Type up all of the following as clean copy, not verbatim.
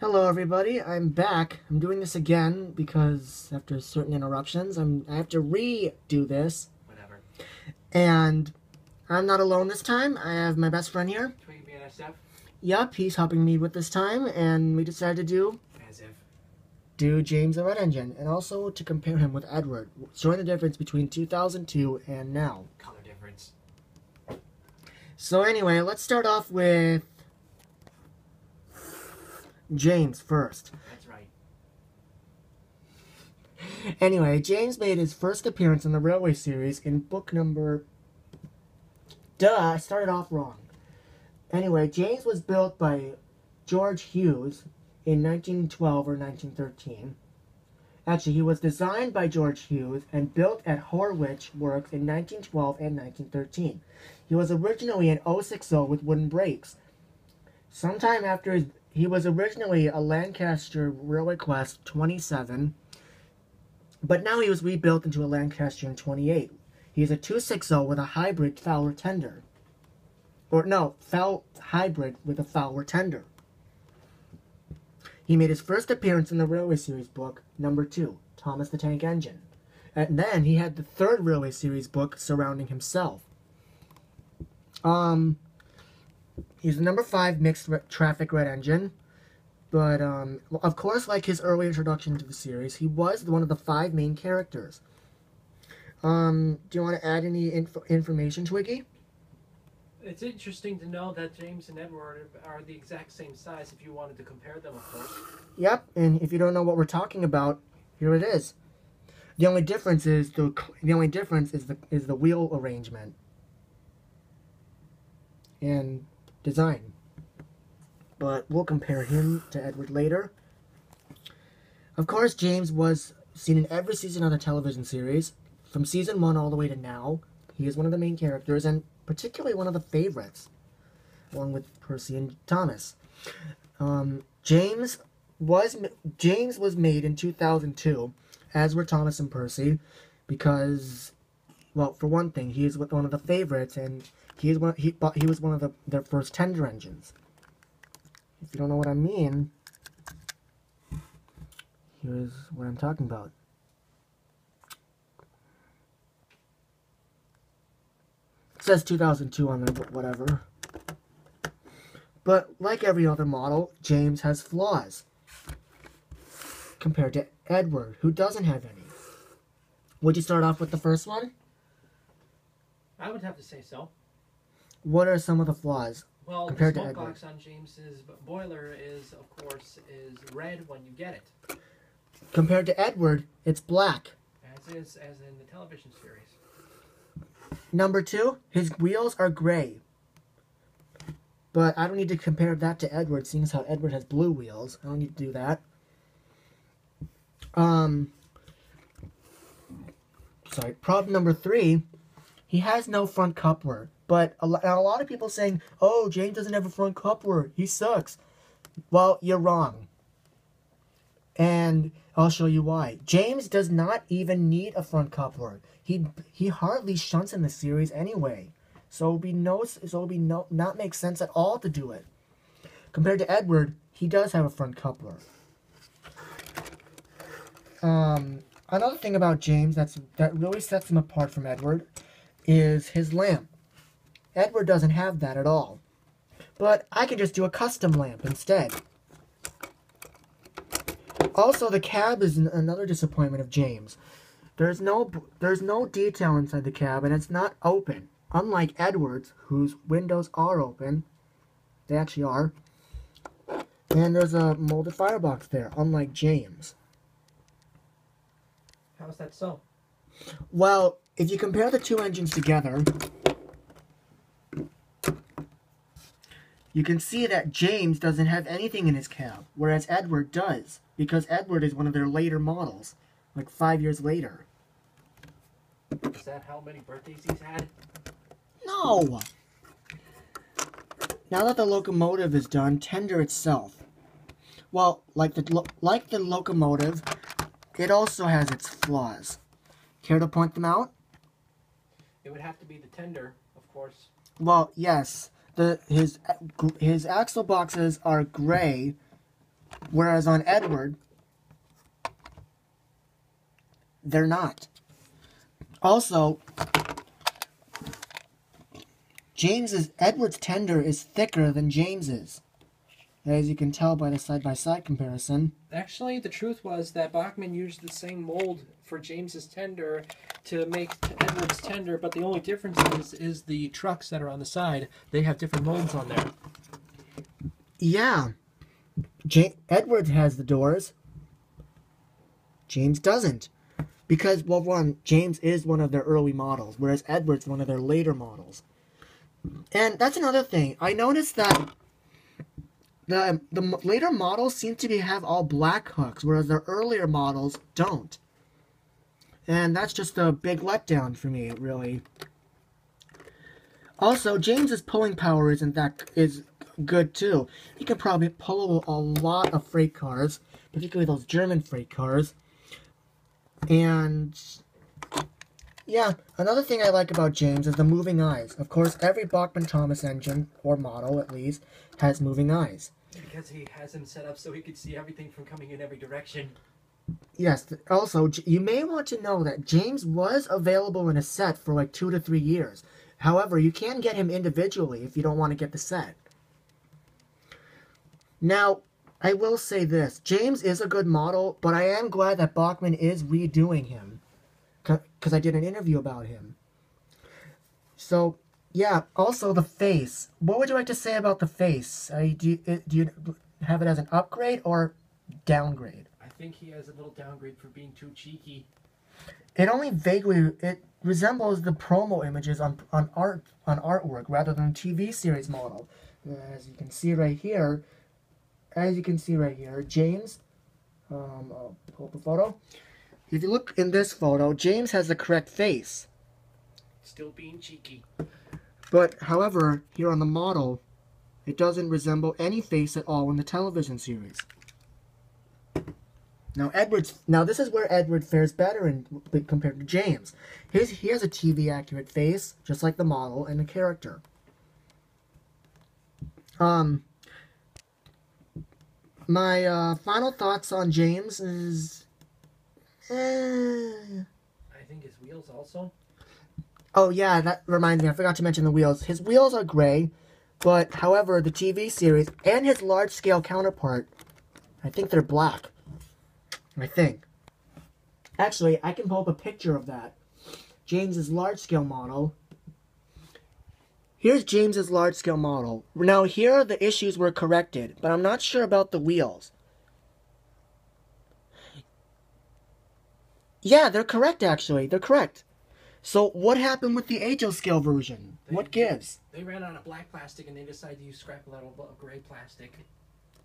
Hello everybody, I'm back. I'm doing this again because after certain interruptions, I have to redo this. Whatever. And I'm not alone this time. I have my best friend here. TwigyBNSF. Yup, he's helping me with this time, and we decided to As if. do James the Red Engine, and also to compare him with Edward, showing the difference between 2002 and now. Color difference. So anyway, let's start off with James first. That's right. Anyway, James made his first appearance in the Railway series in book number... I started off wrong. Anyway, James was built by George Hughes in 1912 or 1913. Actually, he was designed by George Hughes and built at Horwich Works in 1912 and 1913. He was originally an 060 with wooden brakes. Sometime after he was originally a Lancaster Railway Class 27, but now he was rebuilt into a Lancaster 28. He is a 260 with a hybrid Fowler tender. Or no, hybrid with a Fowler tender. He made his first appearance in the Railway Series book, number 2, Thomas the Tank Engine. And then he had the third Railway Series book surrounding himself. He's the number 5 mixed traffic red engine. But, of course, like his early introduction to the series, he was one of the 5 main characters. Do you want to add any information, Twiggy? It's interesting to know that James and Edward are the exact same size if you wanted to compare them, of course. Yep, and if you don't know what we're talking about, here it is. The only difference is the wheel arrangement and design. But we'll compare him to Edward later. Of course, James was seen in every season of the television series, from season 1 all the way to now. He is one of the main characters, and particularly one of the favorites, along with Percy and Thomas. James was made in 2002, as were Thomas and Percy, because, well, for one thing, he is one of the favorites, and he was one of their first tender engines. If you don't know what I mean, here's what I'm talking about. It says 2002 on there, but whatever. But like every other model, James has flaws compared to Edward, who doesn't have any. Would you start off with the first one? I would have to say so. What are some of the flaws? Well, compared the to smoke Edward? box on James's boiler is, of course, is red when you get it. Compared to Edward, it's black. As in the television series. Number 2, his wheels are gray. But I don't need to compare that to Edward, seeing as how Edward has blue wheels. I don't need to do that. Sorry. Problem number 3, he has no front coupler. But a lot of people saying, oh, James doesn't have a front coupler, he sucks. Well, you're wrong. And I'll show you why. James does not even need a front coupler. He hardly shunts in the series anyway. So it would not make sense at all to do it. Compared to Edward, he does have a front coupler. Another thing about James that really sets him apart from Edward is his lamp. Edward doesn't have that at all. But I can just do a custom lamp instead. Also, the cab is another disappointment of James. There's no detail inside the cab, and it's not open. Unlike Edward's, whose windows are open. They actually are. And there's a molded firebox there, unlike James. How is that so? Well, if you compare the two engines together, you can see that James doesn't have anything in his cab, whereas Edward does, because Edward is one of their later models, like 5 years later. Is that how many birthdays he's had? No! Now that the locomotive is done, tender itself. Well, like the locomotive, it also has its flaws. Care to point them out? It would have to be the tender, of course. Well, yes. His axle boxes are gray, Whereas on Edward, they're not. Also, Edward's tender is thicker than James's, as you can tell by the side-by-side comparison. Actually, the truth was that Bachmann used the same mold for James's tender to make Edward's tender, but the only difference is the trucks that are on the side. They have different molds on there. Yeah. Edward has the doors. James doesn't. Because, well, one, James is one of their early models, whereas Edward's one of their later models. And that's another thing. I noticed that the later models seem to have all black hooks, whereas the earlier models don't. And that's just a big letdown for me, really. Also, James's pulling power is good too. He can probably pull a lot of freight cars, particularly those German freight cars. And yeah, another thing I like about James is the moving eyes. Of course, every Bachmann Thomas engine, or model at least, has moving eyes. Because he has them set up so he could see everything from coming in every direction. Yes, also, you may want to know that James was available in a set for like 2 to 3 years. However, you can get him individually if you don't want to get the set. Now, I will say this. James is a good model, but I am glad that Bachmann is redoing him. Because I did an interview about him. So, yeah, also the face. What would you like to say about the face? Do you have it as an upgrade or downgrade? I think he has a little downgrade for being too cheeky. It only vaguely... It resembles the promo images on artwork rather than TV series model. As you can see right here... James, I'll pull up a photo. If you look in this photo, James has the correct face. Still being cheeky. But, however, here on the model, it doesn't resemble any face at all in the television series. Now this is where Edward fares better compared to James. He has a TV-accurate face, just like the model and the character. My final thoughts on James is... I think his wheels also. Oh yeah, that reminds me, I forgot to mention the wheels. His wheels are gray, but however, the TV series and his large-scale counterpart, I think they're black. I think. Actually, I can pull up a picture of that. James's large-scale model. Here's James's large-scale model. Now, here the issues were corrected, but I'm not sure about the wheels. Yeah, they're correct, actually. They're correct. So, what happened with the Angel scale version? What gives? They ran out of black plastic and they decided to use scrap metal of gray plastic.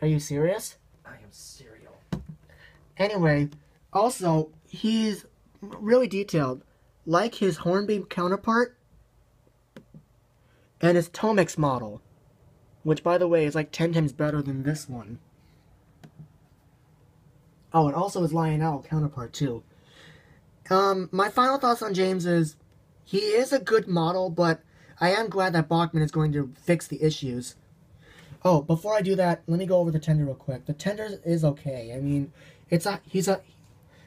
Are you serious? I am cereal. Anyway, also, he's really detailed. Like his Hornbeam counterpart and his Tomix model. Which, by the way, is like 10 times better than this one. Oh, and also his Lionel counterpart, too. My final thoughts on James is, he is a good model, but I am glad that Bachmann is going to fix the issues. Oh, before I do that, let me go over the tender real quick. The tender is okay. I mean,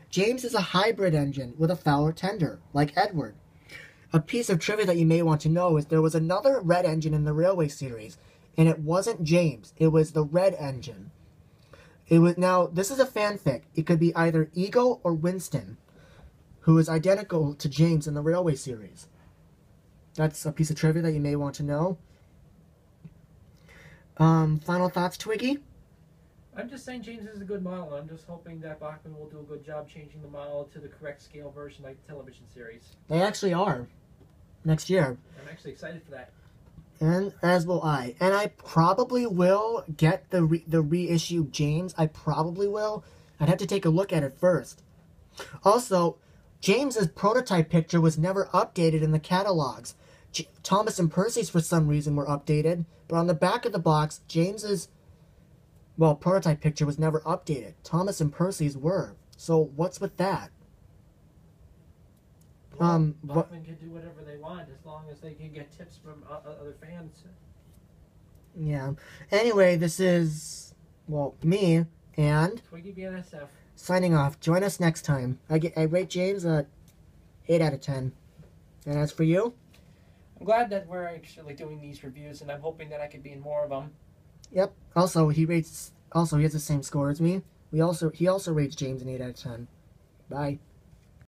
James is a hybrid engine with a Fowler tender, like Edward. A piece of trivia that you may want to know is there was another red engine in the Railway series, and it wasn't James. It was the red engine. Now, this is a fanfic. It could be either Eagle or Winston, who is identical to James in the Railway series. That's a piece of trivia that you may want to know. Final thoughts, Twiggy? I'm just saying James is a good model. I'm just hoping that Bachmann will do a good job changing the model to the correct scale version like the television series. They actually are. Next year. I'm actually excited for that. And as will I. And I probably will get the reissue James. I probably will. I'd have to take a look at it first. Also, James's prototype picture was never updated in the catalogs. Thomas and Percy's, for some reason, were updated. But on the back of the box, James's, prototype picture was never updated. Thomas and Percy's were. So, what's with that? Bachmann can do whatever they want as long as they can get tips from other fans. Yeah. Anyway, this is, me And TwigyBNSF. signing off. Join us next time. I rate James a 8 out of 10. And as for you? I'm glad that we're actually doing these reviews, and I'm hoping that I could be in more of them. Yep. Also, he has the same score as me. He also rates James an 8 out of 10. Bye.